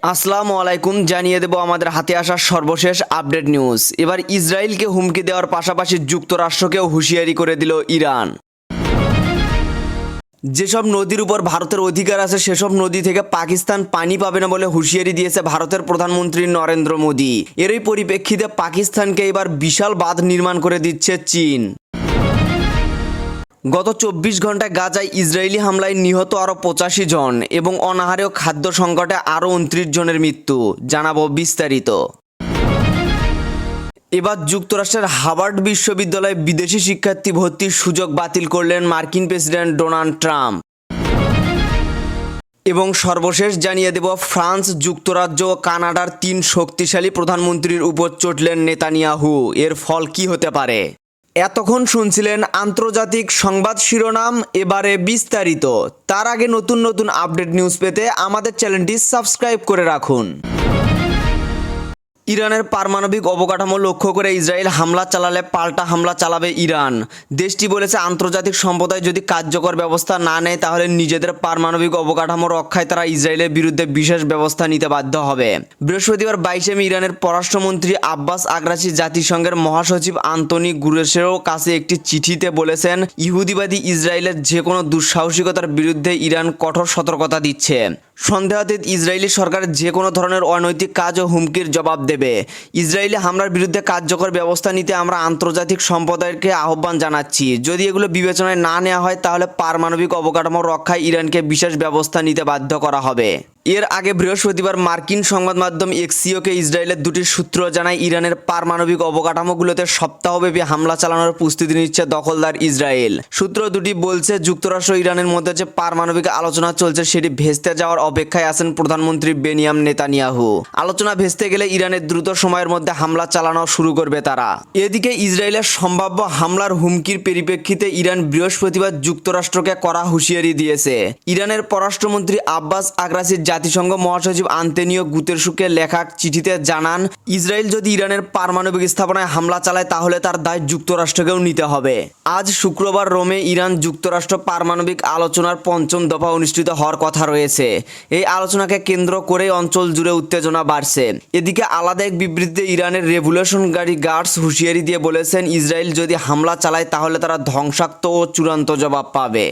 আসসালামু আলাইকুম। জানিয়ে দেব আমাদের হাতে আসা সর্বশেষ আপডেট নিউজ। এবার ইসরায়েলকে হুমকি দেওয়ার পাশাপাশি যুক্তরাষ্ট্রকেও হুঁশিয়ারি করে দিল ইরান। যেসব নদীর উপর ভারতের অধিকার আছে সেসব নদী থেকে পাকিস্তান পানি পাবে না বলে হুঁশিয়ারি দিয়েছে ভারতের প্রধানমন্ত্রী নরেন্দ্র মোদী। এরই পরিপ্রেক্ষিতে পাকিস্তানকে এবার বিশাল বাঁধ নির্মাণ করে দিচ্ছে চীন। গত ২৪ ঘন্টায় গাজায় ইসরায়েলি হামলায় নিহত আরও ৮৫ জন এবং অনাহারে ও খাদ্য সংকটে আরও ২৯ জনের মৃত্যু। জানাবো বিস্তারিত। এবার যুক্তরাষ্ট্রের হার্ভার্ড বিশ্ববিদ্যালয়ে বিদেশি শিক্ষার্থী ভর্তির সুযোগ বাতিল করলেন মার্কিন প্রেসিডেন্ট ডোনাল্ড ট্রাম্প। এবং সর্বশেষ জানিয়ে দেব, ফ্রান্স, যুক্তরাজ্য ও কানাডার ৩ শক্তিশালী প্রধানমন্ত্রীর উপর চটলেন নেতানিয়াহু। এর ফল কি হতে পারে? এতক্ষণ শুনছিলেন আন্তর্জাতিক সংবাদ শিরোনাম, এবারে বিস্তারিত। তার আগে নতুন নতুন আপডেট নিউজ পেতে আমাদের চ্যানেলটি সাবস্ক্রাইব করে রাখুন। ইরানের পারমাণবিক অবকাঠামো লক্ষ্য করে ইসরায়েল হামলা চালালে পাল্টা হামলা চালাবে ইরান। দেশটি বলেছে, আন্তর্জাতিক সম্প্রদায় যদি কার্যকর ব্যবস্থা না নেয় তাহলে নিজেদের পারমাণবিক অবকাঠামো রক্ষায় তারা ইসরায়েলের বিরুদ্ধে বিশেষ ব্যবস্থা নিতে বাধ্য হবে। বৃহস্পতিবার ২২ মে ইরানের পররাষ্ট্রমন্ত্রী আব্বাস আগ্রাচি জাতিসংঘের মহাসচিব আন্তনি গুরেশেরও কাছে একটি চিঠিতে বলেছেন, ইহুদিবাদী ইসরায়েলের যে কোনো দুঃসাহসিকতার বিরুদ্ধে ইরান কঠোর সতর্কতা দিচ্ছে। সন্দেহাতীত ইসরায়েলি সরকারের যে কোনো ধরনের অনৈতিক কাজ ও হুমকির জবাব দেবে। ইসরায়েলি হামলার বিরুদ্ধে কার্যকর ব্যবস্থা নিতে আমরা আন্তর্জাতিক সম্প্রদায়কে আহ্বান জানাচ্ছি। যদি এগুলো বিবেচনায় না নেওয়া হয় তাহলে পারমাণবিক অবকাঠামো রক্ষায় ইরানকে বিশেষ ব্যবস্থা নিতে বাধ্য করা হবে। এর আগে বৃহস্পতিবার মার্কিন সংবাদ মাধ্যম এক্সিওকে ইসরায়েলের দুটি সূত্র জানায়, ইরানের পারমাণবিক অবকাঠামোগুলোতে সপ্তাহব্যাপী হামলা চালানোর প্রস্তুতি নিচ্ছে দখলদার ইসরায়েল। সূত্র দুটি বলছে, যুক্তরাষ্ট্র ইরানের মধ্যে যে পারমাণবিক আলোচনা চলছে সেটি ভেস্তে যাওয়ার অপেক্ষায় আছেন প্রধানমন্ত্রী বেনিয়ামিন নেতানিয়াহু। আলোচনা ভেস্তে গেলে ইরানের দ্রুত সময়ের মধ্যে হামলা চালানো শুরু করবে তারা। এদিকে ইসরায়েলের সম্ভাব্য হামলার হুমকির পরিপ্রেক্ষিতে ইরান বৃহস্পতিবার যুক্তরাষ্ট্রকে কড়া হুঁশিয়ারি দিয়েছে। ইরানের পররাষ্ট্রমন্ত্রী আব্বাস আগ্রাচি জাতিসংঘ মহাসচিব আন্তনিও গুতেরেসকে লেখা চিঠিতে জানান, ইসরায়েল যদি ইরানের পারমাণবিক স্থাপনায় হামলা চালায় তাহলে তার দায় যুক্তরাষ্ট্রকেও নিতে হবে। আজ শুক্রবার রোমে ইরান যুক্তরাষ্ট্র পারমাণবিক আলোচনার ৫ম দফা অনুষ্ঠিত হওয়ার কথা রয়েছে। এই আলোচনাকে কেন্দ্র করে অঞ্চল জুড়ে উত্তেজনা বাড়ছে। এদিকে আলাদা এক বিবৃতিতে ইরানের রেভলিউশনারি গার্ডস হুঁশিয়ারি দিয়ে বলেছেন, ইসরায়েল যদি হামলা চালায় তাহলে তারা ধ্বংসাত্মক ও চূড়ান্ত জবাব পাবে।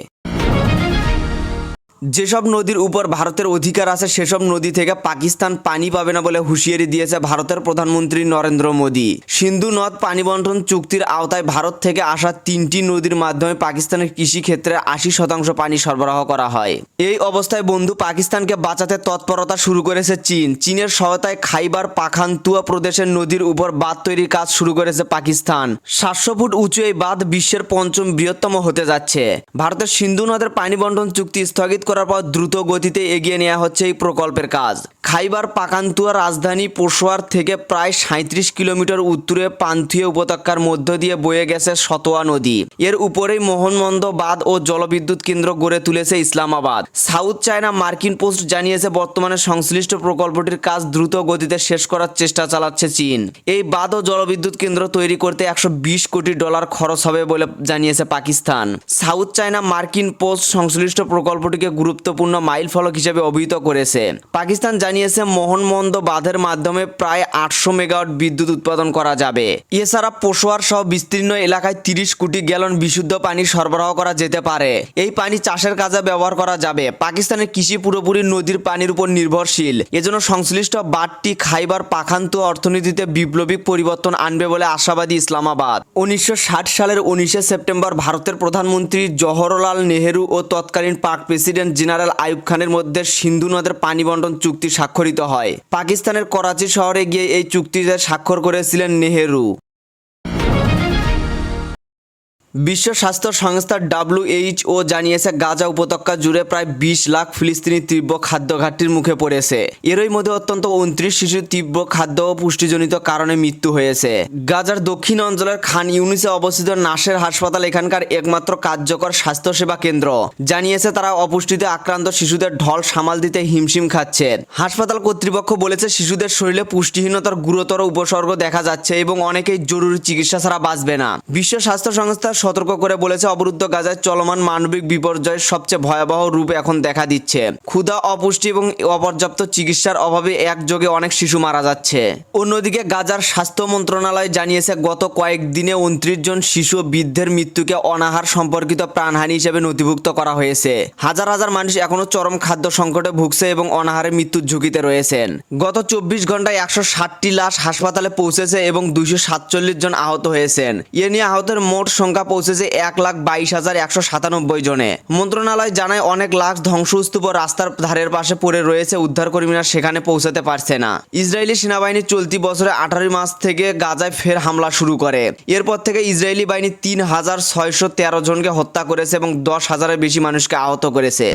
যেসব নদীর উপর ভারতের অধিকার আছে সেসব নদী থেকে পাকিস্তান পানি পাবে না বলে হুঁশিয়ারি দিয়েছে ভারতের প্রধানমন্ত্রী নরেন্দ্র মোদী। সিন্ধু নদ পানি বন্টন চুক্তির আওতায় ভারত থেকে আসা ৩টি নদীর মাধ্যমে পাকিস্তানের কৃষি ক্ষেত্রে ৮০% পানি সরবরাহ করা হয়। এই অবস্থায় বন্ধু পাকিস্তানকে বাঁচাতে তৎপরতা শুরু করেছে চীন। চীনের সহায়তায় খাইবার পাখানতুয়া প্রদেশের নদীর উপর বাঁধ তৈরির কাজ শুরু করেছে পাকিস্তান। ৭০০ ফুট উঁচু এই বাঁধ বিশ্বের ৫ম বৃহত্তম হতে যাচ্ছে। ভারতের সিন্ধু নদের পানি বন্টন চুক্তি স্থগিত করার পর দ্রুত গতিতে এগিয়ে নেওয়া হচ্ছে এই প্রকল্পের কাজ। খাইবার পাখানতুয়া রাজধানী পেশোয়ার থেকে প্রায় ৩৭ কিলোমিটার উত্তরে পান্থিয়া উপত্যকার মধ্য দিয়ে বয়ে গেছে সতোয়া নদী। এর উপরেই মোহনমন্দ বাঁধ ও জলবিদ্যুৎ কেন্দ্র গড়ে তুলেছে ইসলামাবাদ। সাউথ চায়না মার্কিন পোস্ট জানিয়েছে, বর্তমানে সংশ্লিষ্ট প্রকল্পটির কাজ দ্রুত গতিতে শেষ করার চেষ্টা চালাচ্ছে চীন। এই বাঁধ ও জলবিদ্যুৎ কেন্দ্র তৈরি করতে $১২০ কোটি খরচ হবে বলে জানিয়েছে পাকিস্তান। সাউথ চায়না মার্কিন পোস্ট সংশ্লিষ্ট প্রকল্পটিকে গুরুত্বপূর্ণ মাইল ফলক হিসেবে অভিহিত করেছে। পাকিস্তান জানিয়েছে, মোহনমন্দ বাঁধের মাধ্যমে প্রায় ৮০০ মেগাওয়াট বিদ্যুৎ উৎপাদন করা যাবে। এছাড়া পেশোয়ার সহ বিস্তীর্ণ এলাকায় ৩০ কোটি গ্যালন বিশুদ্ধ পানি সরবরাহ করা যেতে পারে। এই পানি চাষের কাজে ব্যবহার করা যাবে। পাকিস্তানের কৃষি পুরোপুরি নদীর পানির উপর নির্ভরশীল। এজন্য সংশ্লিষ্ট বাঁধটি খাইবার পাখানতুয়া অর্থনীতিতে বিপ্লবী পরিবর্তন আনবে বলে আশাবাদী ইসলামাবাদ। ১৯৬০ সালের ১৯শে সেপ্টেম্বর ভারতের প্রধানমন্ত্রী জওহরলাল নেহেরু ও তৎকালীন পাক প্রেসিডেন্ট জেনারেল আইয়ুব খানের মধ্যে সিন্ধু নদের পানি বন্টন চুক্তি স্বাক্ষরিত হয়। পাকিস্তানের করাচি শহরে গিয়ে এই চুক্তিতে স্বাক্ষর করেছিলেন নেহেরু। বিশ্ব স্বাস্থ্য সংস্থা WHO জানিয়েছে, গাজা উপত্যকা জুড়ে প্রায় ২০ লাখ ফিলিস্তিনি তীব্র খাদ্য ঘাটতির মুখে পড়েছে। এরই মধ্যে অত্যন্ত ২৯ শিশুর তীব্র খাদ্য ও পুষ্টিজনিত কারণে মৃত্যু হয়েছে। গাজার দক্ষিণ অঞ্চলের খান ইউনিসে অবস্থিত নাসের হাসপাতাল এখানকার একমাত্র কার্যকর স্বাস্থ্যসেবা কেন্দ্র। জানিয়েছে, তারা অপুষ্টিতে আক্রান্ত শিশুদের ঢল সামাল দিতে হিমশিম খাচ্ছে। হাসপাতাল কর্তৃপক্ষ বলেছে, শিশুদের শরীরে পুষ্টিহীনতার গুরুতর উপসর্গ দেখা যাচ্ছে এবং অনেকেই জরুরি চিকিৎসা ছাড়া বাঁচবে না। বিশ্ব স্বাস্থ্য সংস্থা সতর্ক করে বলেছে, অবরুদ্ধ গাজায় চলমান মানবিক বিপর্যয়ের সবচেয়ে ভয়াবহ রূপ এখন দেখা দিচ্ছে। ক্ষুধা, অপুষ্টি এবং অপর্যাপ্ত চিকিৎসার অভাবে একযোগে অনেক শিশু মারা যাচ্ছে। অন্যদিকে গাজার স্বাস্থ্য মন্ত্রণালয় জানিয়েছে, গত কয়েকদিনে 29 জন শিশু ও বৃদ্ধের মৃত্যুকে অনাহার সম্পর্কিত প্রাণহানি হিসেবে নথিভুক্ত করা হয়েছে। হাজার হাজার মানুষ এখনও চরম খাদ্য সংকটে ভুগছে এবং অনাহারে মৃত্যুর ঝুঁকিতে রয়েছেন। গত 24 ঘন্টায় 160টি লাশ হাসপাতালে পৌঁছেছে এবং 247 জন আহত হয়েছেন। এ নিয়ে আহতের মোট সংখ্যা পৌঁছেছে 1,22,197 জনে। মন্ত্রণালয় জানায়, অনেক লাশ ধ্বংসস্তূপ রাস্তার ধারের পাশে পড়ে রয়েছে, উদ্ধারকর্মীরা সেখানে পৌঁছাতে পারছে না। ইসরায়েলি সেনাবাহিনী চলতি বছরে 18 মার্চ থেকে গাজায় ফের হামলা শুরু করে। এরপর থেকে ইসরায়েলি বাহিনী 3,613 জনকে হত্যা করেছে এবং 10,000-এর বেশি মানুষকে আহত করেছে।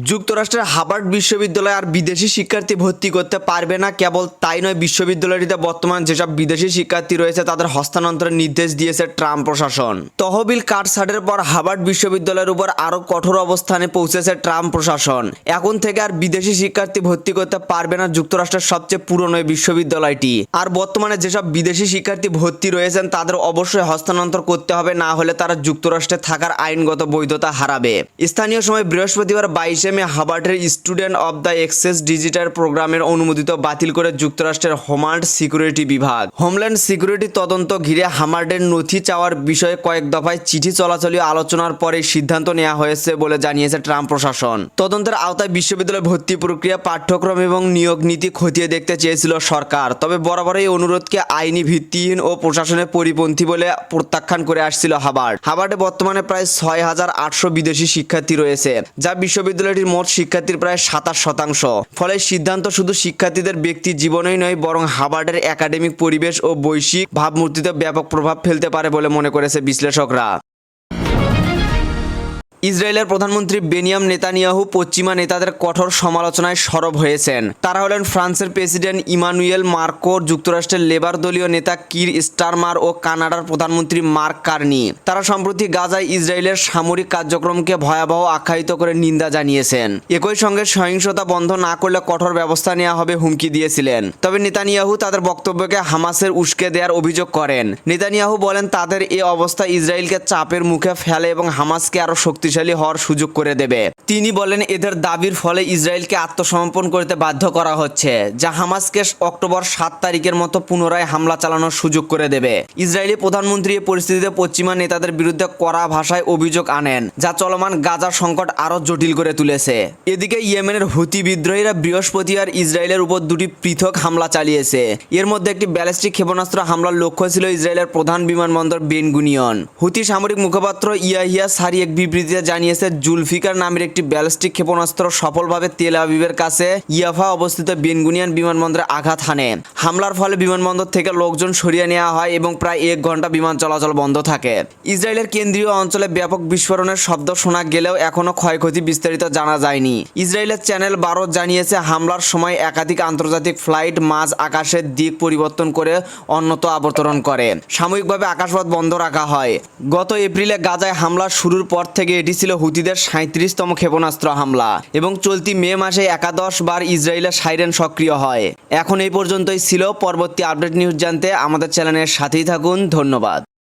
যুক্তরাষ্ট্রের হার্ভার্ড বিশ্ববিদ্যালয়ে আর বিদেশি শিক্ষার্থী ভর্তি করতে পারবে না। কেবল তাই নয়, বিশ্ববিদ্যালয়টিতে বর্তমান যেসব বিদেশি শিক্ষার্থী রয়েছে তাদের হস্তান্তরের নির্দেশ দিয়েছে ট্রাম্প প্রশাসন। তহবিল কাটছাঁটের পর হার্ভার্ড বিশ্ববিদ্যালয়ের উপর আরও কঠোর অবস্থানে পৌঁছেছে ট্রাম্প প্রশাসন। এখন থেকে আর বিদেশি শিক্ষার্থী ভর্তি করতে পারবে না যুক্তরাষ্ট্রের সবচেয়ে পুরনো এই বিশ্ববিদ্যালয়টি। আর বর্তমানে যেসব বিদেশি শিক্ষার্থী ভর্তি রয়েছেন তাদের অবশ্যই হস্তান্তর করতে হবে, না হলে তারা যুক্তরাষ্ট্রে থাকার আইনগত বৈধতা হারাবে। স্থানীয় সময় বৃহস্পতিবার 22 মে হার্ভার্ডের student of the access digital প্রোগ্রামের অনুমোদিত বাতিল করে যুক্তরাষ্ট্রের হোমল্যান্ড সিকিউরিটি বিভাগ। হোমল্যান্ড সিকিউরিটি তদন্ত ঘিরে হার্ভার্ডের নথি চাওয়ার বিষয়ে কয়েক দফায় চিঠি চলাচলি আলোচনার পরে সিদ্ধান্ত নেওয়া হয়েছে বলে জানিয়েছে ট্রাম্প প্রশাসন। তদন্তের আওতায় বিশ্ববিদ্যালয় ভর্তি প্রক্রিয়া, পাঠ্যক্রম এবং নিয়োগ নীতি খতিয়ে দেখতে চেয়েছিল সরকার। তবে বরাবর এই অনুরোধকে আইনি ভিত্তিহীন ও প্রশাসনের পরিপন্থী বলে প্রত্যাখ্যান করে আসছিল হার্ভার্ড। হার্ভার্ডে বর্তমানে প্রায় 6,800 বিদেশি শিক্ষার্থী রয়েছে, যা বিশ্ববিদ্যালয়টির মোট শিক্ষার্থীর প্রায় 27%। ফলে সিদ্ধান্ত শুধু শিক্ষার্থীদের ব্যক্তি জীবনেই নয়, বরং হার্ভার্ডের একাডেমিক পরিবেশ ও বৈশ্বিক ভাবমূর্তিতে ব্যাপক প্রভাব ফেলতে পারে বলে মনে করেছে বিশ্লেষকরা। ইসরায়েলের প্রধানমন্ত্রী বেনিয়ামিন নেতানিয়াহু পশ্চিমা নেতাদের কঠোর সমালোচনায় সরব হয়েছেন। তারা হলেন ফ্রান্সের প্রেসিডেন্ট ইমানুয়েল মার্কো, যুক্তরাষ্ট্রের লেবার দলীয় নেতা কির স্টারমার ও কানাডার প্রধানমন্ত্রী মার্ক কার্নি। তারা সম্প্রতি গাজায় ইসরায়েলের সামরিক কার্যক্রমকে ভয়াবহ আখ্যায়িত করে নিন্দা জানিয়েছেন। একই সঙ্গে সহিংসতা বন্ধ না করলে কঠোর ব্যবস্থা নেওয়া হবে হুমকি দিয়েছিলেন। তবে নেতানিয়াহু তাদের বক্তব্যকে হামাসের উস্কে দেওয়ার অভিযোগ করেন। নেতানিয়াহু বলেন, তাদের এ অবস্থা ইসরায়েলকে চাপের মুখে ফেলে এবং হামাসকে আরও শক্তিশালী হওয়ার সুযোগ করে দেবে। তিনি বলেন, এদের দাবির ফলে ইসরায়েলকে আত্মসমর্পণ করতে বাধ্য করা হচ্ছে, যা হামাসকে অক্টোবর 7 তারিখের মতো পুনরায় হামলা চালানোর সুযোগ করে দেবে। ইসরায়েলি প্রধানমন্ত্রী এই পরিস্থিতিতে পশ্চিমা নেতাদের বিরুদ্ধে কড়া ভাষায় অভিযোগ আনেন, যা চলমান গাজা সংকট আরও জটিল করে তুলেছে। এদিকে ইয়েমেনের হুতি বিদ্রোহীরা বৃহস্পতিবার ইসরায়েলের উপর 2টি পৃথক হামলা চালিয়েছে। এর মধ্যে একটি ব্যালিস্টিক ক্ষেপণাস্ত্র হামলার লক্ষ্য ছিল ইসরায়েলের প্রধান বিমানবন্দর বেন গুনিয়ন। হুতি সামরিক মুখপাত্র ইয়াহিয়া সারি এক বিবৃতিতে জানিয়েছে, জুলফিকার নামের একটি ব্যালিস্টিক ক্ষেপণাস্ত্র সফলভাবে তেল আবিবের কাছে ইয়াফা অবস্থিত বেন গুনিয়ন বিমানবন্দরে আঘাত হানে। হামলার ফলে বিমানবন্দর থেকে লোকজন সরিয়ে নেওয়া হয় এবং প্রায় 1 ঘন্টা বিমান চলাচল বন্ধ থাকে। ইসরায়েলের কেন্দ্রীয় অঞ্চলে ব্যাপক বিস্ফোরণের শব্দ শোনা গেলেও এখনও ক্ষয়ক্ষতি বিস্তারিত জানা যায়নি। ইসরায়েলের চ্যানেল 12 জানিয়েছে, হামলার সময় একাধিক আন্তর্জাতিক ফ্লাইট মাঝ আকাশের দিক পরিবর্তন করে অন্যত্র অবতরণ করে। সাময়িকভাবে আকাশপথ বন্ধ রাখা হয়। গত এপ্রিলে গাজায় হামলা শুরুর পর থেকে এটি ছিল হুতিদের 37তম ক্ষেপণাস্ত্র হামলা এবং চলতি মে মাসে একাদশ বার ইসরায়েলের সাইরেন সক্রিয় হয়। এখন এই পর্যন্তই ছিল। পরবর্তী আপডেট নিউজ জানতে আমাদের চ্যানেলের সাথেই থাকুন। ধন্যবাদ।